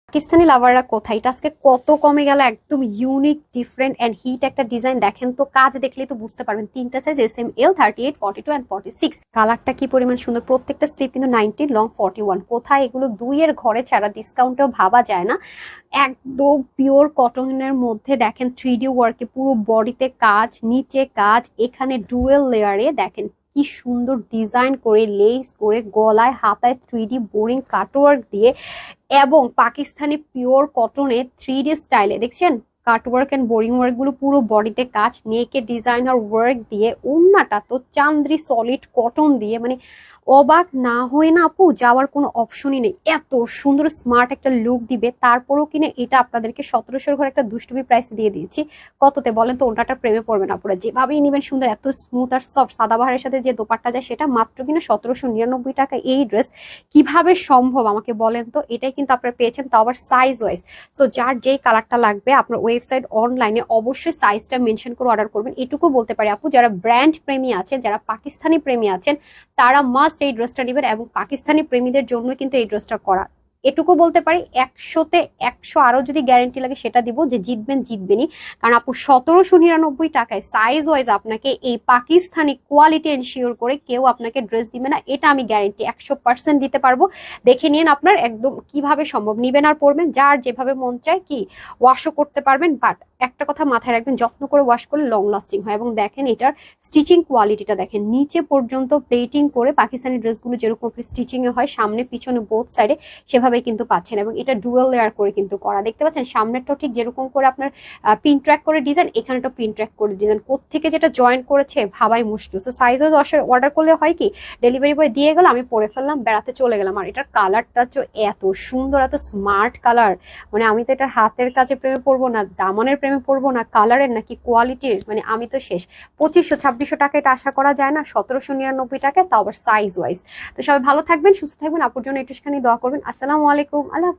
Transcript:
পাকিস্তানি লাভাররা কোথায়, এটা আজকে কত কমে গেল, একদম ইউনিক ডিফারেন্ট এন্ড হিট একটা ডিজাইন। দেখেন তো, কাজ দেখলেই তো বুঝতে পারবেন। তিনটা সাইজ SML, 38, 42 এন্ড 46। কালারটা কি পরিমাণ সুন্দর, প্রত্যেকটা স্লিপ কিন্তু 90, লং 41। কোথায় এগুলো দুইয়ের ঘরে ছাড়া ডিসকাউন্টেও ভাবা যায় না। একদম পিওর কটনের মধ্যে দেখেন 3D ওয়ার্কে পুরো বডিতে কাজ, নিচে কাজ, এখানে ডুয়েল লেয়ারে দেখেন কি সুন্দর ডিজাইন করে লেস করে গলায় হাতায় 3D বোরিং কাটওয়ার্ক দিয়ে, এবং পাকিস্তানি পিওর কটনে 3D স্টাইলে দেখছেন কাটওয়ার্ক এন্ড বোরিং ওয়ার্ক গুলো পুরো বডিতে কাজ, নেকে ডিজাইনার ওয়ার্ক দিয়ে, ওন্নাটা তো চান্দ্রি সলিড কটন দিয়ে, মানে অবাক না হয়ে না আপু যাওয়ার কোনো অপশনই নেই। এত সুন্দর স্মার্ট একটা লুক দিবে, তারপরেও কিনা এটা আপনাদেরকে 1700 ঘরে একটা দুষ্টুমি প্রাইস দিয়ে দিয়েছি। কততে বলেন তো? ওটাটা প্রেমে পড়বেন আপুরা, যেভাবেই নিবেন সুন্দর, এত স্মুথ আর সফট। সাদাবাহারের সাথে যে দোপাট্টা যায় সেটা মাত্র কিনা 1799 টাকা। এই ড্রেস কিভাবে সম্ভব আমাকে বলেন তো? এটাই কিন্তু আপনারা পেয়েছেন, তাও আবার সাইজ ওয়াইজ। সো যার যেই কালারটা লাগবে আপনার ওয়েবসাইট অনলাইনে অবশ্যই সাইজটা মেনশন করে অর্ডার করবেন। এটুকু বলতে পারি আপু, যারা ব্র্যান্ড প্রেমী আছেন, যারা পাকিস্তানি প্রেমী আছেন, তারা মাস্ট এই ড্রেসটা নেবেন, এবং পাকিস্তানি প্রেমীদের জন্য কিন্তু এই ড্রেসটা করা। এটুকু বলতে পারি, 100তে 100 আরো যদি গ্যারেন্টি লাগে সেটা দিব যে জিতবেনই। কারণ আপু 1799 টাকায় সাইজ ওয়াইজ আপনাকে এই পাকিস্তানি কোয়ালিটি এনশিওর করে কেউ আপনাকে ড্রেস দিবে না, এটা আমি গ্যারেন্টি 100% দিতে পারবো। দেখে নিন আপনার একদম কিভাবে সম্ভব, নিবেন আর পরবেন, যার যেভাবে মন চায় কি ওয়াশও করতে পারবেন। বাট একটা কথা মাথায় রাখবেন, যত্ন করে ওয়াশ করলে লং লাস্টিং হয়। এবং দেখেন এটার স্টিচিং কোয়ালিটিটা দেখেন, নিচে পর্যন্ত প্লেটিং করে পাকিস্তানি ড্রেসগুলো যেরকম স্টিচিং এ হয় সামনে পিছনে বোথ সাইডে, সেভাবে কিন্তু পাচ্ছেন। এবং এটা ডুয়েল লেয়ার করে কিন্তু করা, দেখতে পাচ্ছেন সামনেরটাও ঠিক যেরকম করে আপনার পিন ট্র্যাক করে ডিজাইন, এখানেটা পিন ট্র্যাক করে ডিজাইন, কোত্থেকে যেটা জয়েন করেছে ভাবাই মুশকিল। সো সাইজ অর্ডার করলে হয় কি, ডেলিভারি বয় দিয়ে গেল, আমি পরে ফেললাম, বেড়াতে চলে গেলাম। আর এটার কালারটা তো এত সুন্দর, এত স্মার্ট কালার, মানে আমি তো এটা হাতের কাছে প্রেমে পড়বো না, দামনের প্রেমে পড়বো না, কালারের নাকি কোয়ালিটির, মানে আমি তো শেষ। 2500-2600 টাকা এটা আশা করা যায় না, 1799 টাকায়, তাও আবার সাইজ ওয়াইজ। তো সবাই ভালো থাকবেন, সুস্থ থাকবেন, আপুর জন্য একটুখানি দোয়া করবেন। আসসালামু আলাইকুম। আল্লাহ।